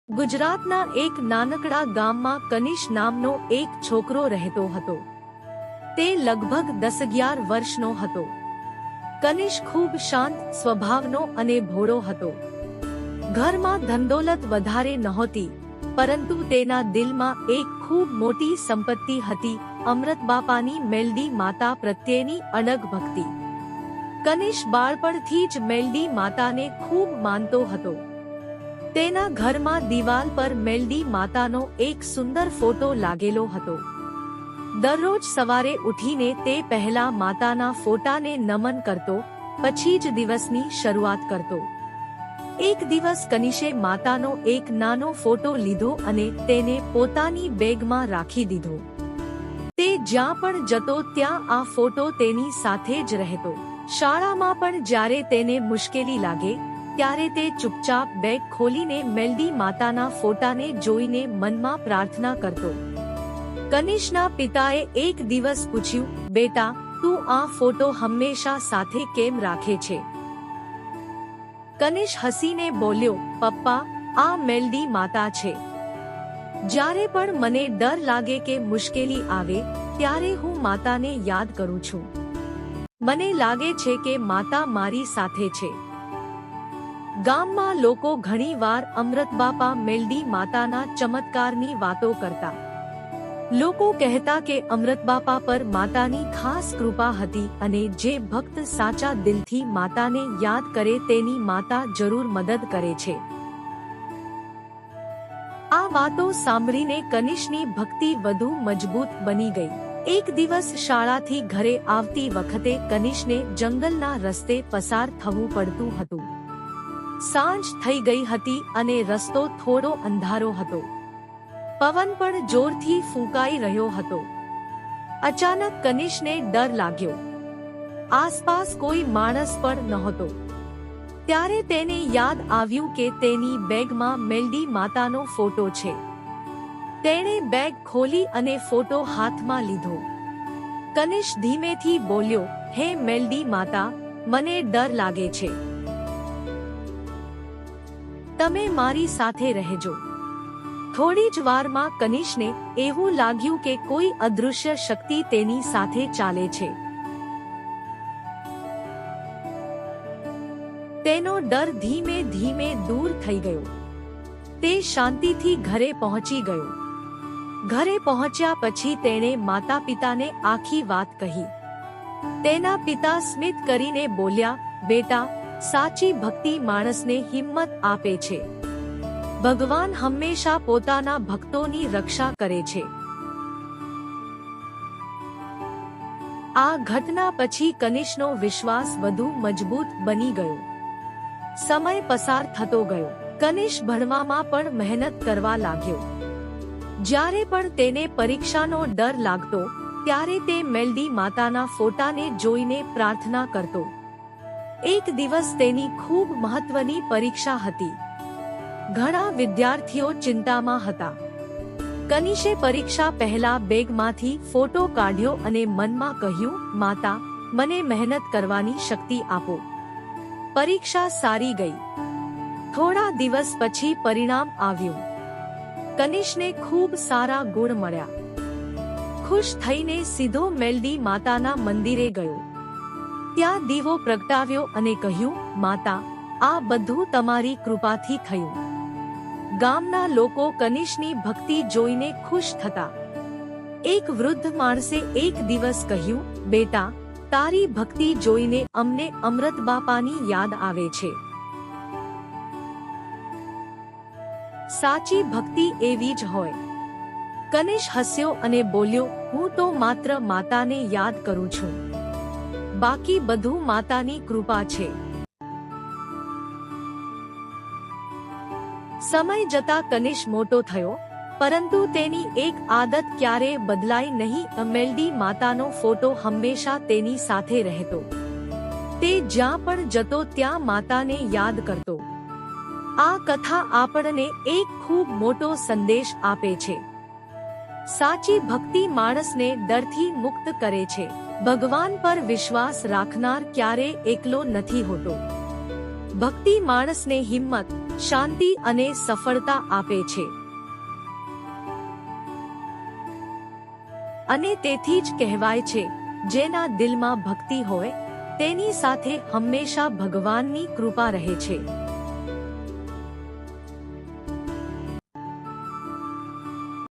ગુજરાતના એક નાનકડા ગામમાં કનિષ નામનો એક છોકરો રહેતો હતો. તે લગભગ 10-11 વર્ષનો હતો. કનિષ ખૂબ શાંત સ્વભાવનો અને ભોળો હતો. ઘરમાં ધનદોલત વધારે નહોતી, પરંતુ તેના દિલમાં એક ખૂબ મોટી સંપત્તિ હતી, અમૃતબાપાની મેલડી માતા પ્રત્યેની અડગ ભક્તિ. કનિષ બાળપણથી જ મેલડી માતાને ખૂબ માનતો હતો. તેના ઘરમાં દિવાલ પર મેલડી માતાનો એક સુંદર ફોટો લાગેલો હતો. દરરોજ સવારે ઉઠીને તે પહેલા માતાના ફોટાને નમન કરતો, પછી જ દિવસની શરૂઆત કરતો. એક દિવસ કનિષે માતાનો એક નાનો ફોટો લીધો અને તેને પોતાની બેગમાં રાખી દીધો. તે જ્યાં પણ જતો ત્યાં આ ફોટો તેની સાથે જ રહેતો. શાળામાં પણ જ્યારે તેને મુશ્કેલી લાગે ત્યારે તે ચૂપચાપ બેગ ખોલીને મેલડી માતાના ફોટાને જોઈને મનમાં પ્રાર્થના કરતો. કનિષના પિતાએ એક દિવસ પૂછ્યું, બેટા, તું આ ફોટો હંમેશા સાથે કેમ રાખે છે? કનિષ હસીને બોલ્યો, પપ્પા, આ મેલડી માતા છે. જ્યારે પણ મને ડર લાગે કે મુશ્કેલી આવે ત્યારે હું માતાને યાદ કરું છું. મને લાગે છે કે માતા મારી સાથે છે. ગામમાં લોકો ઘણીવાર અમૃતબાપા મેલડી માતાના ચમત્કારની વાતો કરતા. લોકો કહેતા કે અમૃતબાપા પર માતાની ખાસ કૃપા હતી અને જે ભક્ત સાચા દિલથી માતાને યાદ કરે તેની માતા જરૂર મદદ કરે છે. આ વાતો સાંભળીને કનિષની ભક્તિ વધુ મજબૂત બની ગઈ. એક દિવસ શાળાથી ઘરે આવતી વખતે કનિષને જંગલના રસ્તે પસાર થવું પડતું હતું. સાંજ થઈ ગઈ હતી અને રસ્તો થોડો અંધારો હતો. પવન પણ જોરથી ફૂંકાઈ રહ્યો હતો. અચાનક કનિષને ડર લાગ્યો. આસપાસ કોઈ માણસ પણ નહોતો. ત્યારે તેને યાદ આવ્યું કે તેની બેગમાં મેલડી માતાનો ફોટો છે. તેણે બેગ ખોલી અને ફોટો હાથમાં લીધો. કનિષ ધીમેથી બોલ્યો, હે મેલડી માતા, મને ડર લાગે છે. તમે મારી સાથે રહેજો. થોડી જ વારમાં કનિષને એવું લાગ્યું કે કોઈ અદૃશ્ય શક્તિ તેની સાથે ચાલે છે. તેનો ડર ધીમે ધીમે દૂર થઈ ગયો. તે શાંતિથી ઘરે પહોંચી ગયો. ઘરે પહોંચ્યા પછી તેણે માતા પિતાને આખી વાત કહી. તેના પિતા સ્મિત કરીને બોલ્યા, બેટા, સાચી ભક્તિ માણસને હિંમત આપે છે. ભગવાન હંમેશા પોતાના ભક્તોની રક્ષા કરે છે. આ ઘટના પછી કનિષનો વિશ્વાસ વધુ મજબૂત બની ગયો. સમય પસાર થતો ગયો. કનિષ ભણવામાં પણ મહેનત કરવા લાગ્યો. જ્યારે પણ તેને પરીક્ષાનો ડર લાગતો ત્યારે તે મેલડી માતાના ફોટાને જોઈને પ્રાર્થના કરતો. એક દિવસ તેની ખૂબ મહત્વની પરીક્ષા હતી. ઘણા વિદ્યાર્થીઓ ચિંતામાં હતા. કનિષે પરીક્ષા પહેલા બેગમાંથી ફોટો કાઢ્યો અને મનમાં કહ્યું, માતા, મને મહેનત કરવાની શક્તિ આપો. પરીક્ષા સારી ગઈ. થોડા દિવસ પછી પરિણામ આવ્યું. કનિષને ખૂબ સારા ગુણ મળ્યા. ખુશ થઈને સીધો મેલડી માતાના મંદિરે ગયો. ત્યાં દીવો પ્રગટાવ્યો અને કહ્યું, માતા, આ બધું તમારી કૃપાથી થયું. ગામના લોકો કનિષની ભક્તિ જોઈને ખુશ થતા. એક વૃદ્ધ માણસે એક દિવસ કહ્યું, બેટા, તારી ભક્તિ જોઈને અમને અમૃતબાપાની યાદ આવે છે. સાચી ભક્તિ એવી જ હોય. કનિષ હસ્યો અને બોલ્યો, હું તો માત્ર માતાને યાદ કરું છું. બાકી બધું માતાની કૃપા છે. સમય જતા કનિષ મોટો થયો, પરંતુ તેની એક આદત ક્યારેય બદલાઈ નહીં. મેલડી માતાનો ફોટો હંમેશા તેની સાથે રહેતો. તે જ્યાં પણ જતો ત્યાં માતાને યાદ કરતો. આ કથા આપણને એક ખૂબ મોટો સંદેશ આપે છે. સાચી ભક્તિ માણસને ડરથી મુક્ત કરે છે. ભગવાન પર વિશ્વાસ રાખનાર ક્યારેય એકલો નથી હોતો. ભક્તિ માણસને હિંમત, શાંતિ અને સફળતા આપે છે. અને તેથી જ કહેવાય છે, જેના દિલમાં ભક્તિ હોય તેની સાથે હંમેશા ભગવાનની કૃપા રહે છે.